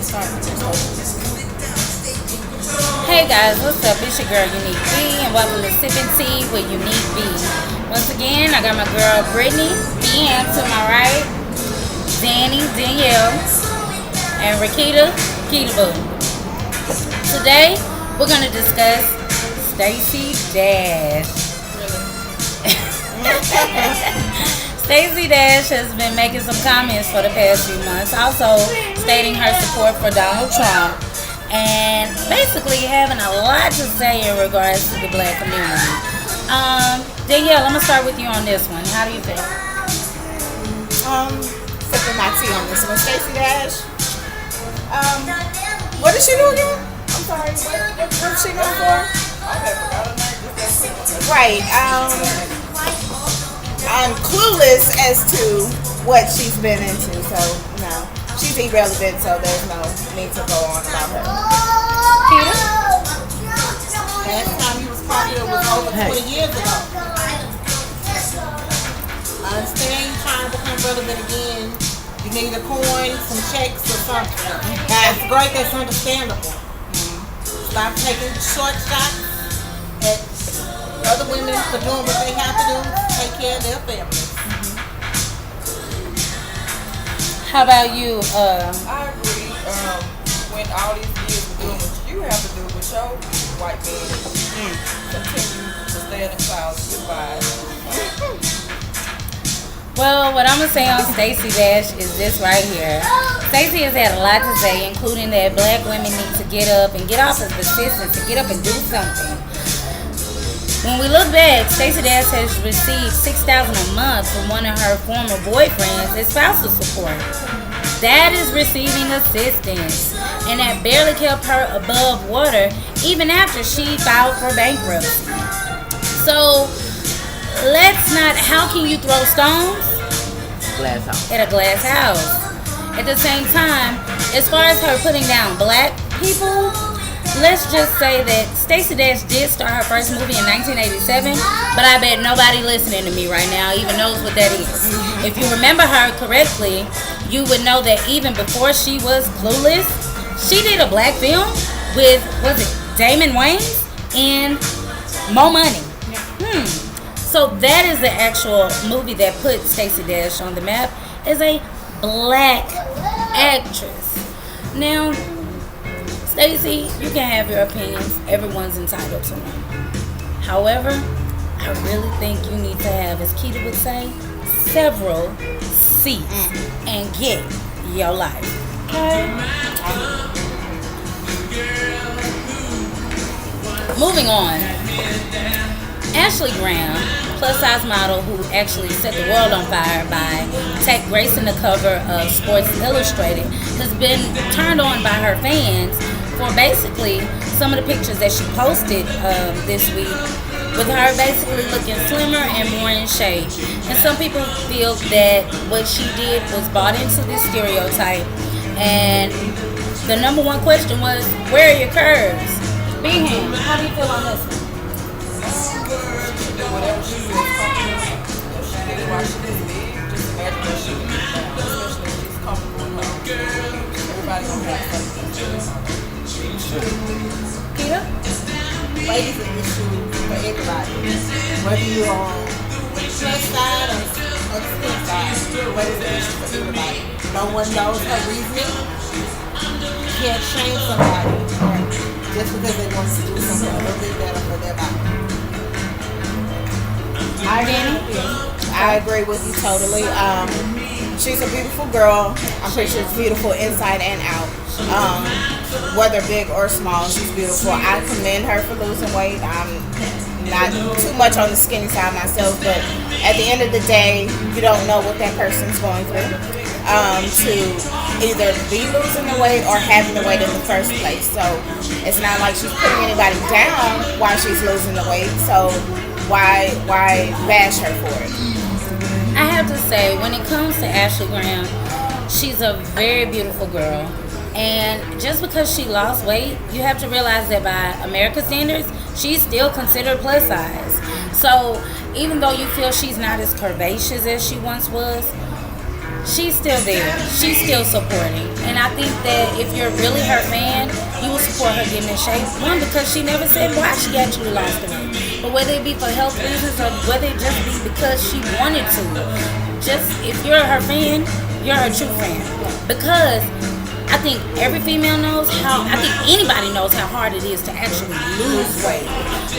Hey guys, what's up? It's your girl Unique B, and welcome to Sippin Tea with Unique B. Once again, I got my girl Brittany, BM to my right, Danny, Danielle, and Rakita, Kita Boo. Today, we're going to discuss Stacey Dash. Stacey Dash has been making some comments for the past few months, also stating her support for Donald Trump, and basically having a lot to say in regards to the black community. Danielle, I'm going to start with you on this one. How do you feel? Sipping my tea on this one. Stacey Dash. What did she do again? I'm sorry. What is she going for? Right. I'm clueless as to what she's been into, so no, she's irrelevant, so there's no need to go on about her. Peter? Last time he was popular was over 20 years ago. I understand you trying to become relevant again. You need a coin, some checks, or something. That's great, that's understandable. Stop taking short shots at other women for doing what they have to do, take care of their families. How about you? I agree. When all these years of doing what you have to do with your white man, continue to stay in the clouds. Goodbye. Well, what I'm going to say on Stacey Dash is this right here. Stacey has had a lot to say, including that black women need to get up and get off of the system, to get up and do something. When we look back, Stacey Dash has received $6,000 a month from one of her former boyfriends as spousal support. That is receiving assistance, and that barely kept her above water even after she filed for bankruptcy. So, let's not, how can you throw stones? Glass house. At a glass house. At the same time, as far as her putting down black people, let's just say that Stacey Dash did start her first movie in 1987, but I bet nobody listening to me right now even knows what that is. If you remember her correctly, you would know that even before she was Clueless, she did a black film with, was it Damon Wayans and Mo Money. So that is the actual movie that put Stacey Dash on the map as a black actress. Now, Stacey, you can have your opinions. Everyone's entitled to them. However, I really think you need to have, as Keita would say, several seats and get your life. Okay? Moving on. Ashley Graham, plus-size model who actually set the world on fire by gracing the cover of Sports Illustrated, has been turned on by her fans for basically some of the pictures that she posted this week, with her basically looking slimmer and more in shape. And some people feel that what she did was bought into this stereotype, and the number one question was, where are your curves? Bingham, how do you feel on this one? Whatever she feels comfortable, if she did it while she was big, just imagine what she would do now, especially if she's comfortable in her own skin. Everybody gonna have something. Peter? Ladies in this shoe for everybody. Whether you're on the plus side or the skin side, ladies in this shoe for everybody. No one knows her reasoning. You can't shame somebody just because they want to do something a little bit better for their body. I agree with you totally. She's a beautiful girl. I'm pretty sure she's beautiful inside and out. Whether big or small, she's beautiful. I commend her for losing weight. I'm not too much on the skinny side myself, but at the end of the day, you don't know what that person's going through to either be losing the weight or having the weight in the first place. So it's not like she's putting anybody down while she's losing the weight. So why bash her for it? I have to say, when it comes to Ashley Graham, she's a very beautiful girl. And just because she lost weight, you have to realize that by American standards, she's still considered plus size. So even though you feel she's not as curvaceous as she once was, she's still there. She's still supporting. And I think that if you're really her fan, you will support her getting in shape. One, because she never said why she actually lost the weight. But whether it be for health reasons or whether it just be because she wanted to. Just, if you're her fan, you're her true fan. Because I think every female knows I think anybody knows how hard it is to actually lose weight.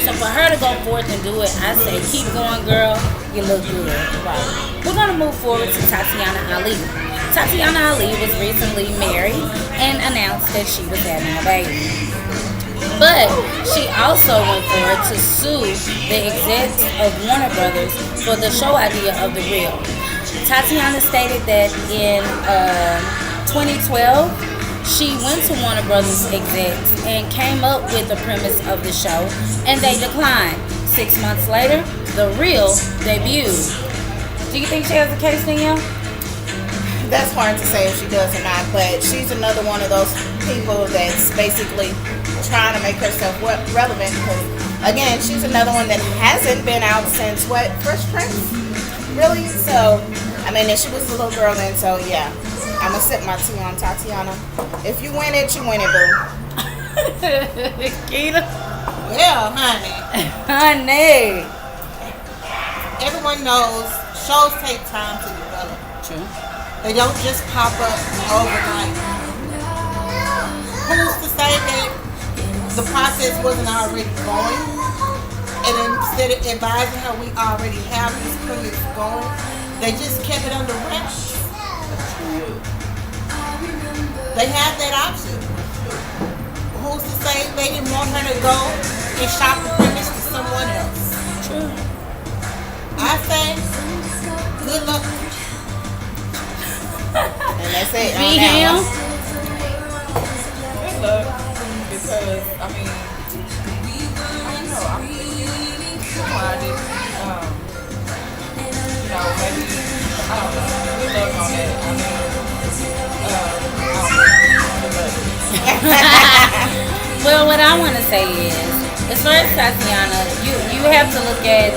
So for her to go forth and do it, I say keep going, girl. You look good. Right. We're going to move forward to Tytyana Ali. Tytyana Ali was recently married and announced that she was having a baby. But she also went forward to sue the execs of Warner Brothers for the show idea of The Real. Tytyana stated that in 2012, she went to Warner Brothers execs and came up with the premise of the show, and they declined. 6 months later, The Real debuted. Do you think she has a case, Danielle? That's hard to say if she does or not, but she's another one of those people that's basically trying to make herself relevant because, again, she's another one that hasn't been out since, Fresh Prince? Really? So, I mean, and she was a little girl then, so yeah. I'm going to sip my tea on Tytyana. If you win it, boo. Keita? Yeah, honey. Honey. Everyone knows shows take time to develop. True. They don't just pop up overnight. Who's to say that the process wasn't already going? And instead of advising her we already have these clinics going, they just kept it under wraps. They had that option. Who's to say they didn't want her to go and shop the premise to someone else? True. I say, good luck. And that's it. Be him. Good luck. Because, I mean, I don't know. I'm thinking, why did, maybe, I don't know. Good luck on that. I mean, Well, what I want to say is, as far as Tytyana, you have to look at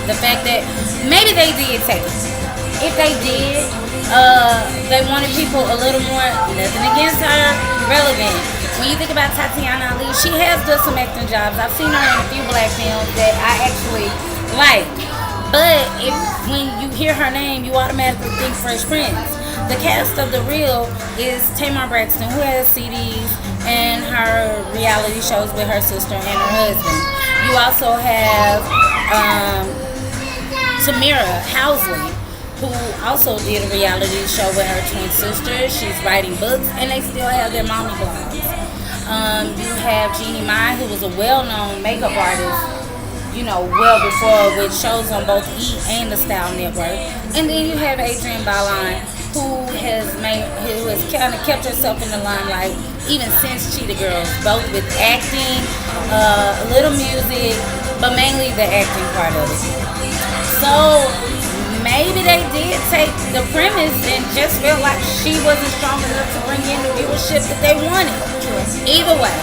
the fact that maybe they did take it. If they did, they wanted people a little more, nothing against her, relevant. When you think about Tytyana Ali, she has done some acting jobs. I've seen her in a few black films that I actually like. But when you hear her name, you automatically think Fresh Prince. The cast of The Real is Tamar Braxton, who has CDs and her reality shows with her sister and her husband. You also have Tamira Housley, who also did a reality show with her twin sister. She's writing books, and they still have their mommy blogs. You have Jeannie Mai, who was a well-known makeup artist, well before, with shows on both E! And the Style Network. And then you have Adrienne Balan, who has kind of kept herself in the limelight even since Cheetah Girls, both with acting, a little music, but mainly the acting part of it. So maybe they did take the premise and just felt like she wasn't strong enough to bring in the viewership that they wanted. Either way,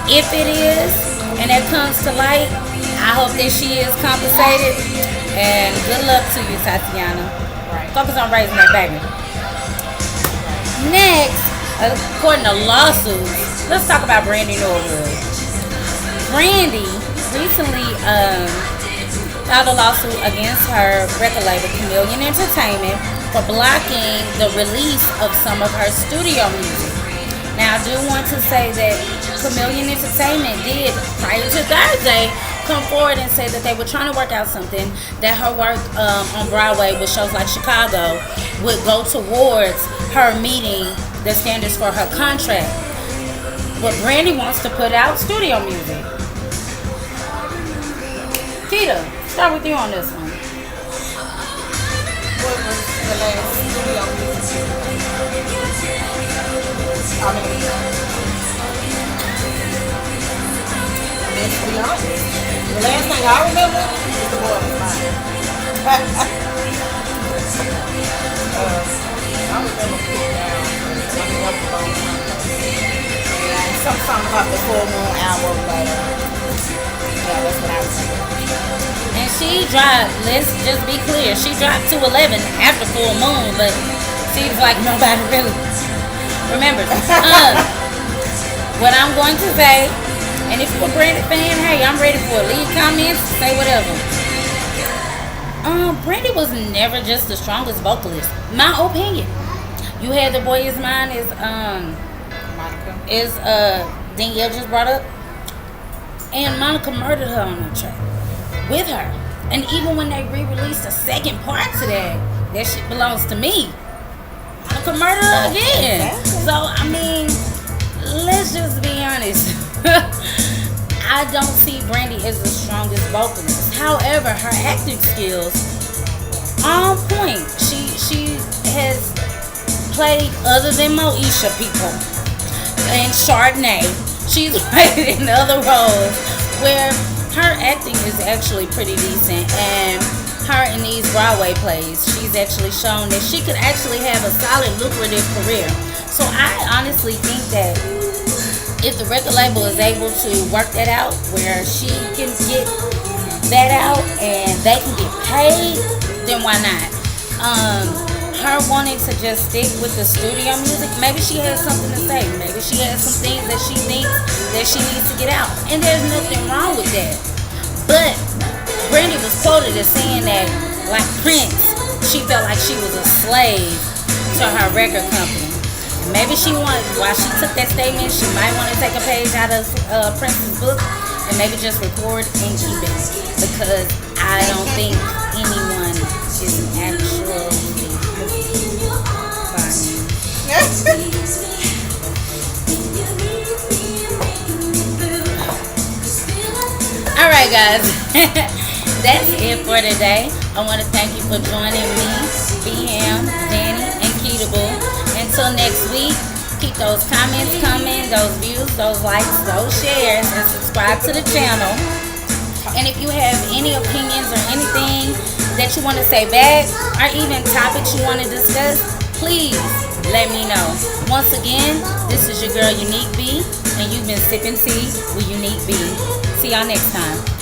if it is, and that comes to light, I hope that she is compensated, and good luck to you, Tytyana. Right. Focus on raising that baby. Next, according to lawsuits, let's talk about Brandy Norwood. Brandy recently filed a lawsuit against her record label, Chameleon Entertainment, for blocking the release of some of her studio music. Now, I do want to say that Chameleon Entertainment did, prior to Thursday, come forward and say that they were trying to work out something, that her work on Broadway with shows like Chicago would go towards her meeting the standards for her contract. But Brandy wants to put out studio music. Keita, start with you on this one. What was the last studio music? I mean, let's be honest. The last thing I remember is The Boy Was Mine. I remember putting down, I mean, that was a long time ago. Yeah, something about the Full Moon album, but yeah, that's what I was thinking. And she dropped, let's just be clear, she dropped to 11 after Full Moon, but seems like nobody really remembers. What I'm going to say, and if you're a Brandy fan, hey, I'm ready for it. Leave comments, say whatever. Brandy was never just the strongest vocalist. My opinion. You had The Boy Is Mine is Danielle just brought up. And Monica murdered her on the track. With her. And even when they re-released a second part to that shit belongs to me. Monica murdered her again. So, I mean, let's just be honest. I don't see Brandy as the strongest vocalist. However, her acting skills on point. She has played other than Moesha people and Chardonnay. She's played in other roles where her acting is actually pretty decent, and her in these Broadway plays, she's actually shown that she could actually have a solid, lucrative career. So I honestly think that if the record label is able to work that out, where she can get that out and they can get paid, then why not? Her wanting to just stick with the studio music, maybe she has something to say. Maybe she has some things that she thinks that she needs to get out. And there's nothing wrong with that. But Brandy was quoted as saying that, like Prince, she felt like she was a slave to her record company. And maybe while she took that statement, she might want to take a page out of Prince's book and maybe just record and keep it. Because I don't think anyone is actually Alright guys, that's it for today. I want to thank you for joining me, BM, Danny, and Keatable. Until next week, keep those comments coming, those views, those likes, those shares, and subscribe to the channel. And if you have any opinions or anything that you want to say back, or even topics you want to discuss, please let me know. Once again, this is your girl Unique B, and you've been sipping tea with Unique B. See y'all next time.